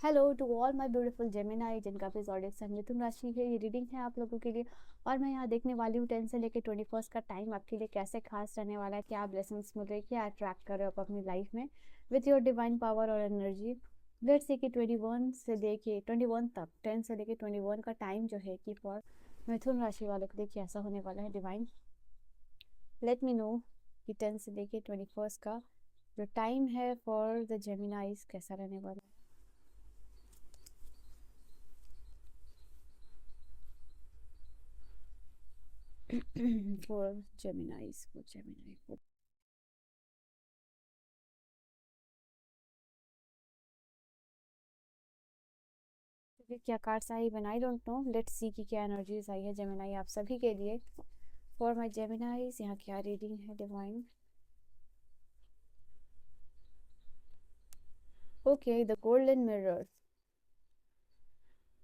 Hello to all my beautiful Gemini जिनका भी zodiac sign मिथुन राशि है। ये रीडिंग है आप लोगों के लिए और मैं यहाँ देखने वाली हूँ 10 से लेकर 21 का टाइम आपके लिए कैसे खास रहने वाला है, क्या ब्लेसिंग्स मिल रही है, क्या अट्रैक्ट कर रहे हो आप अपनी लाइफ में विथ योर डिवाइन पावर और एनर्जी। लेट्स सी कि 21 से लेके 21 तक 10 से लेके 21 का टाइम जो है कि फॉर मिथुन राशि वालों के लिए कैसा होने वाला है। डिवाइन लेट मी नो कि 10 से लेके 21 का जो टाइम है फॉर द जेमिनाइज कैसा रहने वाला है। for Geminis, for Gemini, for क्या कार्ड्स आई बन I don't know. Let's see की क्या एनर्जीज आई है जेमिनाई आप सभी के लिए। फॉर माय जेमिनाइज यहाँ क्या रीडिंग है divine. Okay the golden mirror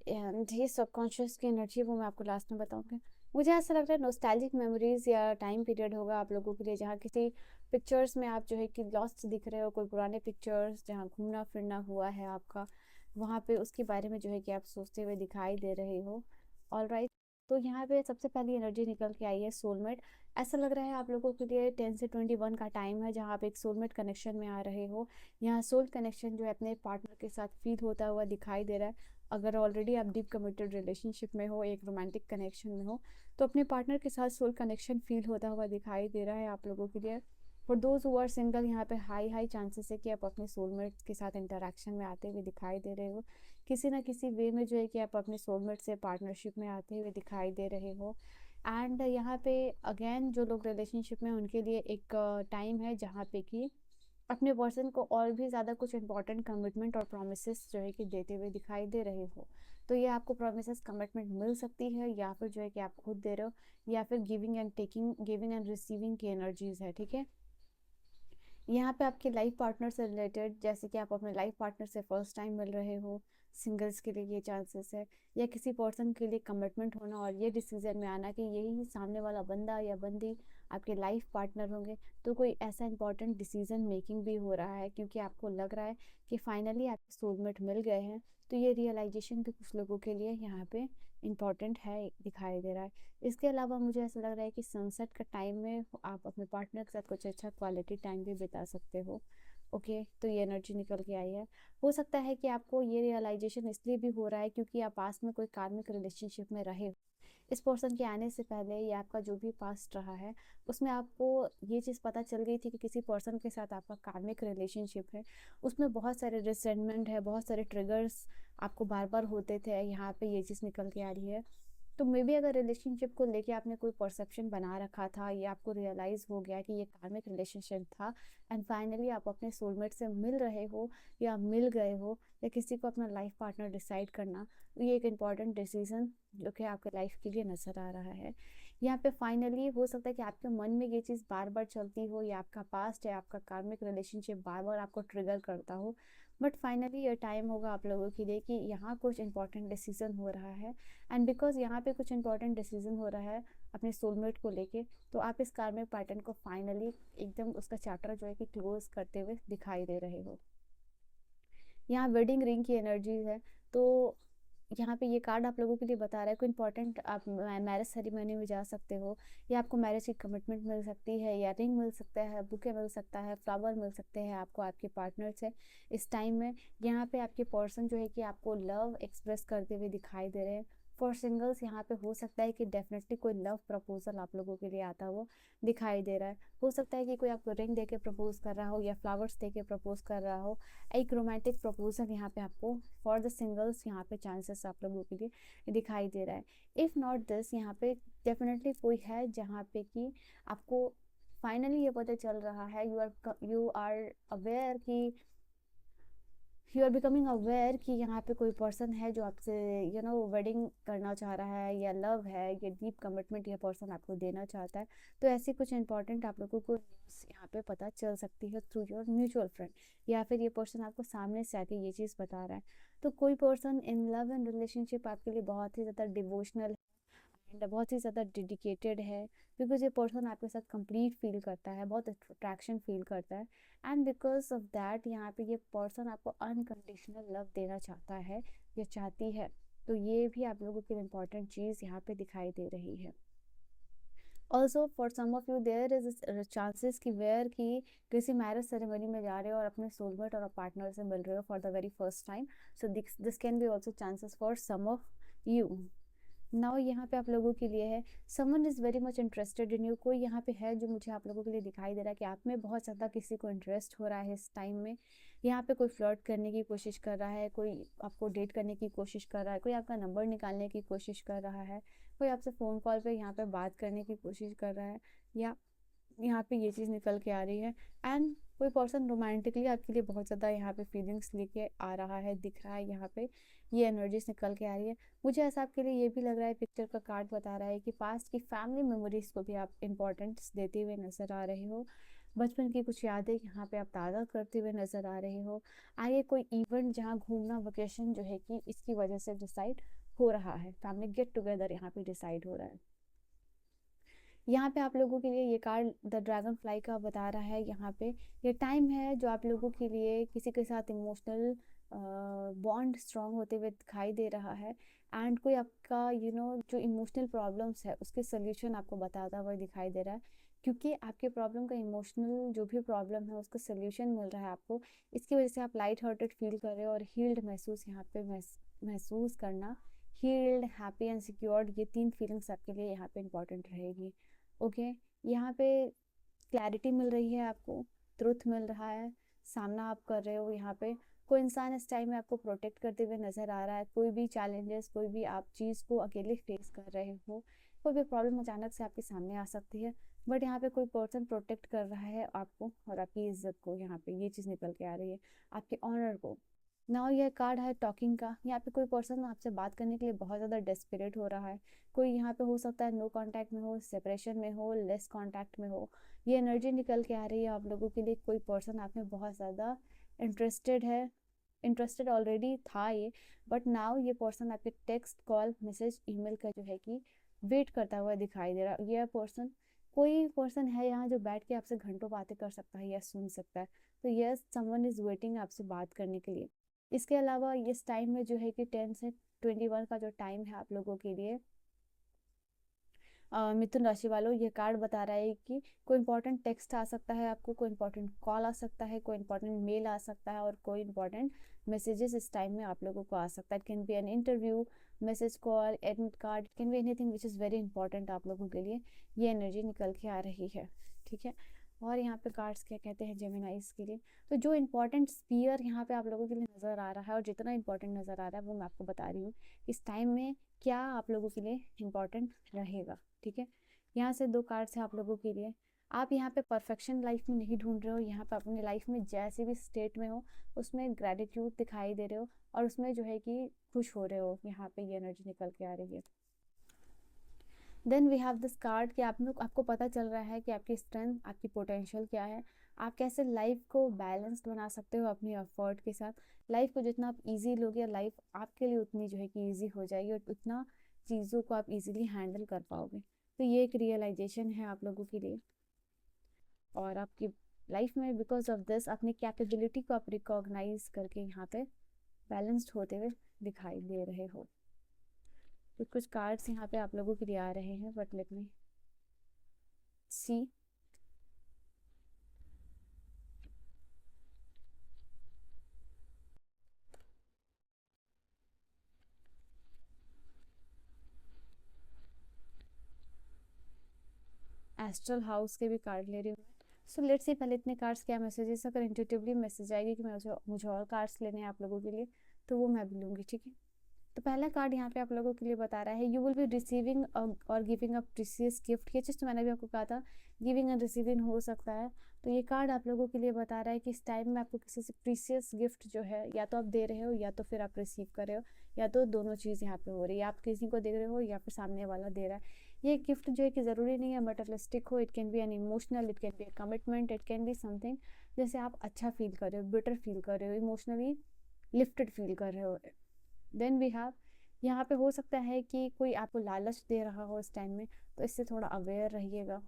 and ये सबकॉन्शियस की एनर्जी वो मैं आपको लास्ट में बताऊंगी। मुझे ऐसा लग रहा है नॉस्टैल्जिक मेमोरीज या टाइम पीरियड होगा आप लोगों के लिए जहाँ किसी पिक्चर्स में आप जो है कि लॉस्ट दिख रहे हो, कोई पुराने पिक्चर्स जहाँ घूमना फिरना हुआ है आपका, वहाँ पे उसके बारे में जो है कि आप सोचते हुए दिखाई दे रहे हो। ऑल राइट, तो यहाँ पे सबसे पहली एनर्जी निकल के आई है सोलमेट। ऐसा लग रहा है आप लोगों के लिए 10 से 21 का टाइम है जहाँ आप एक सोलमेट कनेक्शन में आ रहे हो। यहाँ सोल कनेक्शन जो है अपने पार्टनर के साथ फील होता हुआ दिखाई दे रहा है। अगर ऑलरेडी आप डीप कमिटेड रिलेशनशिप में हो, एक रोमांटिक कनेक्शन में हो, तो अपने पार्टनर के साथ सोल कनेक्शन फील होता हुआ दिखाई दे रहा है आप लोगों के लिए। For those who are single यहाँ पे हाई हाई चांसेस है कि आप अपने सोलमेट के साथ इंटरेक्शन में आते हुए दिखाई दे रहे हो। किसी ना किसी वे में जो है कि आप अपने सोलमेट से पार्टनरशिप में आते हुए दिखाई दे रहे हो। एंड यहाँ पे अगेन जो लोग रिलेशनशिप में उनके लिए एक टाइम है जहाँ पे कि अपने पर्सन को और भी ज़्यादा कुछ इंपॉर्टेंट कमिटमेंट और प्रोमिसेस जो है कि देते हुए दिखाई दे रहे हो। तो ये आपको प्रोमिसेस कमिटमेंट मिल सकती है या फिर जो है कि आप खुद दे रहे हो, या फिर giving and taking, giving and receiving की एनर्जीज है। ठीक है, यहाँ पे आपके लाइफ पार्टनर से रिलेटेड, जैसे कि आप अपने लाइफ पार्टनर से फर्स्ट टाइम मिल रहे हो, सिंगल्स के लिए ये चांसेस है, या किसी पर्सन के लिए कमिटमेंट होना और ये डिसीजन में आना कि यही सामने वाला बंदा या बंदी आपके लाइफ पार्टनर होंगे। तो कोई ऐसा इंपॉर्टेंट डिसीजन मेकिंग भी हो रहा है क्योंकि आपको लग रहा है कि फाइनली आपके सोलमेट मिल गए हैं। तो ये रियलाइजेशन भी कुछ लोगों के लिए यहाँ पे इम्पॉर्टेंट है, दिखाई दे रहा है। इसके अलावा मुझे ऐसा लग रहा है कि सनसेट का टाइम में आप अपने पार्टनर के साथ कुछ अच्छा क्वालिटी टाइम भी बिता सकते हो। ओके, तो ये एनर्जी निकल के आई है। हो सकता है कि आपको ये रियलाइजेशन इसलिए भी हो रहा है क्योंकि आप पास में कोई कार्मिक रिलेशनशिप में रहे हो। इस पर्सन के आने से पहले या आपका जो भी पास्ट रहा है उसमें आपको ये चीज़ पता चल गई थी कि किसी पर्सन के साथ आपका कार्मिक रिलेशनशिप है, उसमें बहुत सारे रिसेंटमेंट है, बहुत सारे ट्रिगर्स आपको बार बार होते थे। यहाँ पे ये चीज़ निकल के आ रही है। तो मे बी अगर रिलेशनशिप को लेके आपने कोई परसेप्शन बना रखा था, ये आपको रियलाइज हो गया कि ये कार्मिक रिलेशनशिप था, एंड फाइनली आप अपने सोलमेट से मिल रहे हो या मिल गए हो, या किसी को अपना लाइफ पार्टनर डिसाइड करना, तो ये एक इम्पॉर्टेंट डिसीजन जो कि आपके लाइफ के लिए नज़र आ रहा है। यहाँ पे फाइनली हो सकता है कि आपके मन में ये चीज़ बार बार चलती हो, या आपका पास्ट है, आपका कार्मिक रिलेशनशिप बार बार आपको ट्रिगर करता हो, बट फाइनली ये टाइम होगा आप लोगों के लिए कि यहाँ कुछ इंपॉर्टेंट डिसीजन हो रहा है। एंड बिकॉज यहाँ पे कुछ इंपॉर्टेंट डिसीजन हो रहा है अपने सोलमेट को लेके, तो आप इस कार्मिक पैटर्न को फाइनली एकदम उसका चैप्टर जो है कि क्लोज करते हुए दिखाई दे रहे हो। यहाँ वेडिंग रिंग की एनर्जी है। तो यहाँ पे ये कार्ड आप लोगों के लिए बता रहा है कोई इंपॉर्टेंट आप मैरिज सेरेमनी में जा सकते हो, या आपको मैरिज की कमिटमेंट मिल सकती है, या रिंग मिल सकता है, बुके मिल सकता है, फ्लावर मिल सकते हैं आपको आपके पार्टनर से इस टाइम में। यहाँ पे आपके पर्सन जो है कि आपको लव एक्सप्रेस करते हुए दिखाई दे रहे हैं। फॉर सिंगल्स यहाँ पे हो सकता है कि डेफिनेटली कोई लव प्रपोजल आप लोगों के लिए आता हो दिखाई दे रहा है। हो सकता है कि कोई आपको रिंग दे के प्रपोज कर रहा हो या फ्लावर्स दे के प्रपोज कर रहा हो। एक रोमांटिक प्रपोजल यहाँ पे आपको फॉर द सिंगल्स यहाँ पे चांसेस आप लोगों के लिए दिखाई दे रहा है। इफ़ नॉट दिस, यहाँ पे डेफिनेटली कोई है जहाँ पे कि आपको फाइनली ये पता चल रहा है, यू आर अवेयर कि यू आर बिकमिंग अवेयर कि यहाँ पे कोई पर्सन है जो आपसे वेडिंग करना चाह रहा है, या लव है, या डीप कमिटमेंट ये पर्सन आपको देना चाहता है। तो ऐसी कुछ इंपॉर्टेंट आप लोगों को न्यूज़ यहाँ पे पता चल सकती है थ्रू योर म्यूचुअल फ्रेंड, या फिर ये पर्सन आपको सामने से आके ये चीज़ बता रहा है। तो कोई person in love and relationship आपके लिए बहुत ही ज़्यादा डिवोशनल एंड बहुत ही ज़्यादा डेडिकेटेड है, बिकॉज ये पर्सन आपके साथ कंप्लीट फील करता है, बहुत अट्रैक्शन फील करता है, एंड बिकॉज ऑफ दैट यहाँ पे ये पर्सन आपको अनकंडीशनल लव देना चाहता है या चाहती है। तो ये भी आप लोगों के लिए इम्पोर्टेंट चीज़ यहाँ पे दिखाई दे रही है। Also for some of you there is chances कि वेयर कि किसी मैरिज सेरेमनी में जा रहे हो और अपने सोलमेट और पार्टनर से मिल रहे हो for the very first time, so this can be also chances for some of you. Now यहाँ पे आप लोगों के लिए है, someone is very much interested in you. कोई यहाँ पे है जो मुझे आप लोगों के लिए दिखाई दे रहा है कि आप में बहुत ज़्यादा किसी को इंटरेस्ट हो रहा है इस टाइम में। यहाँ पे कोई फ्लर्ट करने की कोशिश कर रहा है, कोई आपको डेट करने की कोशिश कर रहा है, कोई आपका नंबर निकालने की कोशिश कर रहा है, कोई आपसे फ़ोन कॉल पे यहाँ पे बात करने की कोशिश कर रहा है, या यहाँ पे ये चीज़ निकल के आ रही है। एंड कोई पर्सन रोमांटिकली आपके लिए बहुत ज़्यादा यहाँ पे फीलिंग्स लेके आ रहा है, दिख रहा है, यहाँ पे ये एनर्जीज निकल के आ रही है। मुझे ऐसा आपके लिए ये भी लग रहा है, पिक्चर का कार्ड बता रहा है कि पास्ट की फैमिली मेमोरीज को भी आप इम्पोर्टेंस देते हुए नजर आ रहे हो। बचपन की कुछ यादें यहाँ पे आप ताज़ा करते हुए नजर आ रहे हो। आगे कोई इवेंट जहाँ घूमना, वेकेशन जो है कि इसकी वजह से डिसाइड हो रहा है, फैमिली गेट टुगेदर यहाँ पे डिसाइड हो रहा है। यहाँ पे आप लोगों के लिए ये कार्ड द ड्रैगन फ्लाई का बता रहा है, यहाँ पे ये टाइम है जो आप लोगों के लिए किसी के साथ इमोशनल बॉन्ड स्ट्रॉन्ग होते हुए दिखाई दे रहा है, एंड कोई आपका जो इमोशनल प्रॉब्लम्स है उसके सोल्यूशन आपको बताता हुआ दिखाई दे रहा है, क्योंकि आपके प्रॉब्लम का इमोशनल जो भी प्रॉब्लम है उसका सोल्यूशन मिल रहा है आपको। इसकी वजह से आप लाइट हार्टेड फील कर रहे हो और हील्ड महसूस यहाँ पे महसूस करना, हील्ड, हैप्पी एंड सिक्योर्ड, ये 3 फीलिंग्स आपके लिए यहाँ पे इंपॉर्टेंट रहेगी। ओके, यहाँ पे क्लैरिटी मिल रही है आपको, ट्रुथ मिल रहा है, सामना आप कर रहे हो। यहाँ पे कोई इंसान इस टाइम में आपको प्रोटेक्ट करते हुए नजर आ रहा है। कोई भी चैलेंजेस, कोई भी आप चीज़ को अकेले फेस कर रहे हो, कोई भी प्रॉब्लम अचानक से आपके सामने आ सकती है, बट यहाँ पे कोई पर्सन प्रोटेक्ट कर रहा है आपको और आपकी इज्जत को। यहाँ पे ये चीज़ निकल के आ रही है, आपके ऑनर को। नाउ ये कार्ड है टॉकिंग का। यहाँ पे कोई पर्सन आपसे बात करने के लिए बहुत ज़्यादा डेस्परेट हो रहा है। कोई यहाँ पे हो सकता है नो कांटेक्ट में हो, सेपरेशन में हो, लेस कांटेक्ट में हो। ये एनर्जी निकल के आ रही है आप लोगों के लिए। कोई पर्सन आप में बहुत ज़्यादा इंटरेस्टेड है, इंटरेस्टेड ऑलरेडी था ये, बट नाउ ये पर्सन आपके टेक्स्ट, कॉल, मैसेज, ईमेल का जो है कि वेट करता हुआ दिखाई दे रहा है। ये पर्सन, कोई पर्सन है यहाँ जो बैठ के आपसे घंटों बातें कर सकता है या सुन सकता है। तो यस, समवन इज वेटिंग आपसे बात करने के लिए। इसके अलावा इस टाइम में जो है कि 10 से 21 का जो टाइम है आप लोगों के लिए, मिथुन राशि वालों, ये कार्ड बता रहा है कि कोई इंपॉर्टेंट टेक्स्ट आ सकता है आपको, कोई इंपॉर्टेंट कॉल आ सकता है, कोई इंपॉर्टेंट मेल आ सकता है, और कोई इंपॉर्टेंट मैसेजेस इस टाइम में आप लोगों को आ सकता है। It can be an interview, message, call, and card, it can be anything which is very important आप लोगों के लिए। ये एनर्जी निकल के आ रही है, ठीक है। और यहाँ पे कार्ड्स क्या कहते हैं जेमिनाइज के लिए, तो जो इंपॉर्टेंट स्पीयर यहाँ पे आप लोगों के लिए नज़र आ रहा है और जितना इंपॉर्टेंट नज़र आ रहा है वो मैं आपको बता रही हूँ इस टाइम में क्या आप लोगों के लिए इंपॉर्टेंट रहेगा, ठीक है। यहाँ से 2 कार्ड्स हैं आप लोगों के लिए। आप यहाँ पे परफेक्शन लाइफ में नहीं ढूंढ रहे हो, यहाँ पे अपनी लाइफ में जैसे भी स्टेट में हो उसमें ग्रेटिट्यूड दिखाई दे रहे हो और उसमें जो है कि खुश हो रहे हो। यहाँ पे ये एनर्जी निकल के आ रही है। Then we have this card कि आपको पता चल रहा है कि आपकी स्ट्रेंथ, आपकी पोटेंशियल क्या है, आप कैसे लाइफ को बैलेंस्ड बना सकते हो अपनी एफर्ट के साथ। लाइफ को जितना आप इजी लोगे, लाइफ आपके लिए उतनी जो है कि इजी हो जाएगी और उतना चीज़ों को आप इजीली हैंडल कर पाओगे। तो ये एक रियलाइजेशन है आप लोगों के लिए, और आपकी लाइफ में बिकॉज ऑफ दिस अपनी कैपेबिलिटी को आप रिकॉग्नाइज करके यहाँ पे बैलेंस्ड होते हुए दिखाई दे रहे हो। तो कुछ कार्ड्स यहाँ पे आप लोगों के लिए आ रहे हैं, but let me see. Astral house के भी कार्ड ले रही हूँ। सो लेट्स सी पहले इतने कार्ड्स क्या मैसेजेस, अगर इंट्यूटिवली मैसेज आएगी कि मुझे और कार्ड्स लेने हैं आप लोगों के लिए तो वो मैं भी लूँगी, ठीक है। तो पहला कार्ड यहाँ पे आप लोगों के लिए बता रहा है यू विल बी रिसीविंग और गिविंग अ प्रीसियस गिफ्ट। ये चीज़ तो मैंने भी आपको कहा था, गिविंग एंड रिसीविंग हो सकता है। तो ये कार्ड आप लोगों के लिए बता रहा है कि इस टाइम में आपको किसी से प्रीसियस गिफ्ट जो है या तो आप दे रहे हो या तो फिर आप रिसीव कर रहे हो, या तो दोनों चीज़ यहाँ पे हो रही है। आप किसी को दे रहे हो या फिर सामने वाला दे रहा है। ये गिफ्ट जो है कि ज़रूरी नहीं है मटेरियलिस्टिक हो, it can be an emotional, it can be A commitment, it can be something जैसे आप अच्छा फील कर रहे हो, बेटर फील कर रहे हो, इमोशनली लिफ्टेड फील कर रहे हो। देन वी हैव यहाँ पे हो सकता है कि कोई आपको लालच दे रहा हो इस टाइम में, तो इससे थोड़ा अवेयर रहिएगा।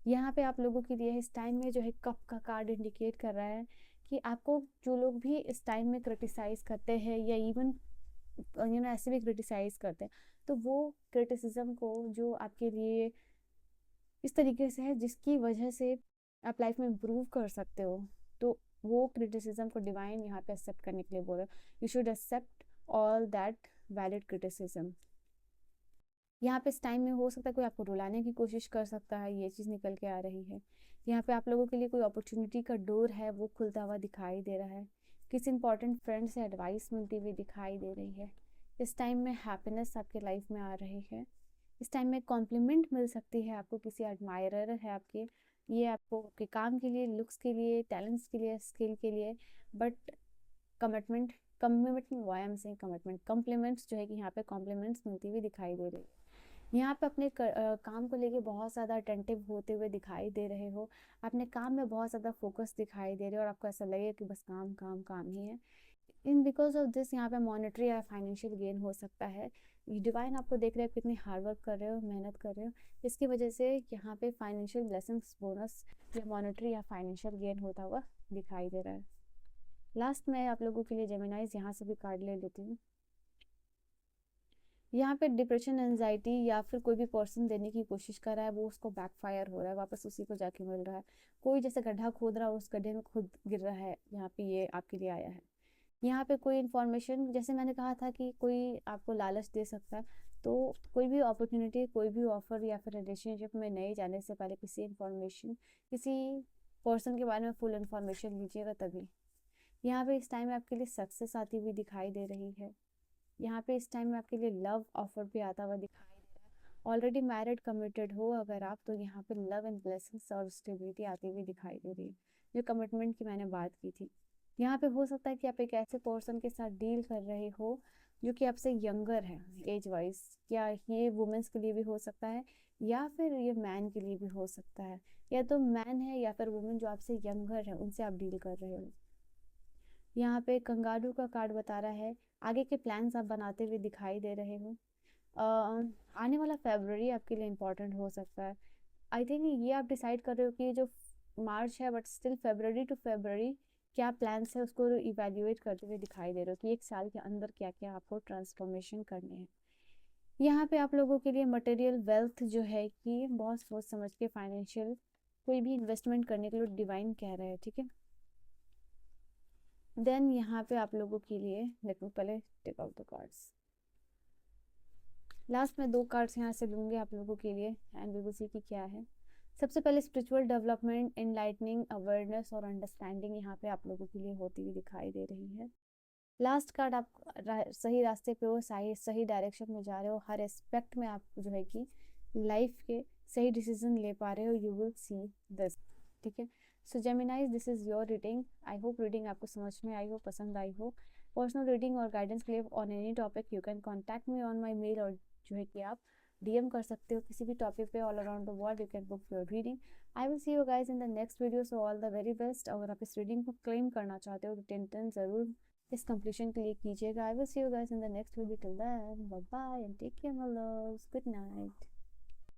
यहाँ पे आप लोगों के लिए इस टाइम में जो है कप का कार्ड इंडिकेट कर रहा है कि आपको जो लोग भी इस टाइम में क्रिटिसाइज करते हैं या इवन ऐसे भी क्रिटिसाइज करते हैं, तो वो क्रिटिसिज्म को जो आपके लिए इस तरीके से है जिसकी वजह से आप लाइफ में इम्प्रूव कर सकते हो, तो वो क्रिटिसिज्म को डिवाइन यहाँ पे एक्सेप्ट करने के लिए बोल रहे हो। You should accept all that valid criticism. यहाँ पे इस टाइम में हो सकता है कोई आपको रुलाने की कोशिश कर सकता है, ये चीज़ निकल के आ रही है। यहाँ पे आप लोगों के लिए कोई अपॉर्चुनिटी का डोर है वो खुलता हुआ दिखाई दे रहा है। किसी इंपॉर्टेंट फ्रेंड से एडवाइस मिलती हुई दिखाई दे रही है। इस टाइम में हैप्पीनेस आपके लाइफ में आ रही है। इस टाइम में कॉम्प्लीमेंट मिल सकती है आपको, किसी एडमायरर है आपके, ये आपको आपके काम के लिए, लुक्स के लिए, टैलेंट्स के लिए, स्किल के लिए, but commitment commitment why am saying commitment compliments जो है कि यहाँ पे कॉम्प्लीमेंट्स मिलती हुई दिखाई दे रही है। यहाँ पे अपने काम को लेके बहुत ज़्यादा अटेंटिव होते हुए दिखाई दे रहे हो। अपने काम में बहुत ज़्यादा फोकस दिखाई दे रहे हो और आपको ऐसा लगे कि बस काम काम काम ही है। इन बिकॉज ऑफ दिस यहाँ पे मॉनेटरी या फाइनेंशियल गेन हो सकता है। डिवाइन आपको देख रहे हो कितनी हार्ड वर्क कर रहे हो, मेहनत कर रहे हो, इसकी वजह से यहाँ पे फाइनेंशियल ब्लेसिंग्स, बोनस या मॉनेटरी या फाइनेंशियल गेन होता हुआ दिखाई दे रहा है। लास्ट में आप लोगों के लिए जेमिनाइज यहाँ से भी कार्ड ले लेती हूँ। यहाँ पे डिप्रेशन, एंजाइटी या फिर कोई भी पर्सन देने की कोशिश कर रहा है, वो उसको बैकफायर हो रहा है, वापस उसी को जाके मिल रहा है। कोई जैसे गड्ढा खोद रहा है, उस गड्ढे में खुद गिर रहा है, यहाँ पे ये आपके लिए आया है। यहाँ पे कोई इन्फॉर्मेशन, जैसे मैंने कहा था कि कोई आपको लालच दे सकता है, तो कोई भी अपॉर्चुनिटी, कोई भी ऑफर या फिर रिलेशनशिप में नहीं जाने से पहले किसी इन्फॉर्मेशन, किसी पर्सन के बारे में फुल इन्फॉर्मेशन लीजिएगा तभी। यहाँ पे इस टाइम में आपके लिए सक्सेस आती हुई दिखाई दे रही है। यहाँ पे इस टाइम में आपके लिए लव ऑफर भी आता हुआ दिखाई दे रहा है। ऑलरेडी मैरिड कमिटेड हो अगर आप, तो यहाँ पे लव एंड ब्लेसिंग्स और स्टेबिलिटी आती हुई दिखाई दे रही है, जो कमिटमेंट की मैंने बात की थी। यहाँ पे हो सकता है कि आप एक ऐसे पर्सन के साथ डील कर रहे हो जो कि आपसे यंगर है एज वाइज, या ये वुमेन्स के लिए भी हो सकता है या फिर ये मैन के लिए भी हो सकता है, या तो मैन है या फिर वुमेन जो आपसे यंगर है, उनसे आप डील कर रहे हो। यहाँ पे कंगारू का कार्ड बता रहा है आगे के प्लान्स आप बनाते हुए दिखाई दे रहे हो। आने वाला फेब्रुअरी आपके लिए इम्पोर्टेंट हो सकता है। आई थिंक ये आप डिसाइड कर रहे हो कि जो मार्च है but still February to February क्या प्लान्स है उसको इवेल्युएट करते हुए दिखाई दे रहे हो कि एक साल के अंदर क्या क्या आपको ट्रांसफॉर्मेशन करने हैं। यहाँ पे आप लोगों के लिए मटेरियल वेल्थ जो है कि बहुत सोच समझ के फाइनेंशियल कोई भी इन्वेस्टमेंट करने के लिए डिवाइन कह रहे हैं, ठीक है। देन यहाँ पे आप लोगों के लिए लेट मी पहले take out the cards. Last में 2 कार्ड्स यहाँ से लूंगी आप लोगों के लिए एंड वी विल सी कि क्या है। सबसे पहले स्पिरिचुअल डेवलपमेंट, एनलाइटनिंग, अवेयरनेस और अंडरस्टैंडिंग यहाँ पे आप लोगों के लिए होती हुई दिखाई दे रही है। लास्ट कार्ड, आप सही रास्ते पे हो, सही डायरेक्शन में जा रहे हो, हर एस्पेक्ट में आप जो है कि लाइफ के सही डिसीजन ले पा रहे हो, यू विल सी दिस, ठीक है। So Geminis, this is your reading. I hope reading आपको समझ में आई हो, पसंद आई हो। पर्सनल रीडिंग और गाइडेंस के लिए on any topic you can contact me on my mail, और जो है कि आप डीएम कर सकते हो किसी भी टॉपिक पे। All around the world you can book your reading. I will see you guys in the next video. So all the very best. अगर आप इस रीडिंग को क्लेम करना चाहते हो तो 10 ज़रूर इस कंप्लीशन के लिए कीजिएगा। I will see you guys in the next video. Till then bye bye and take care my loves. Good night.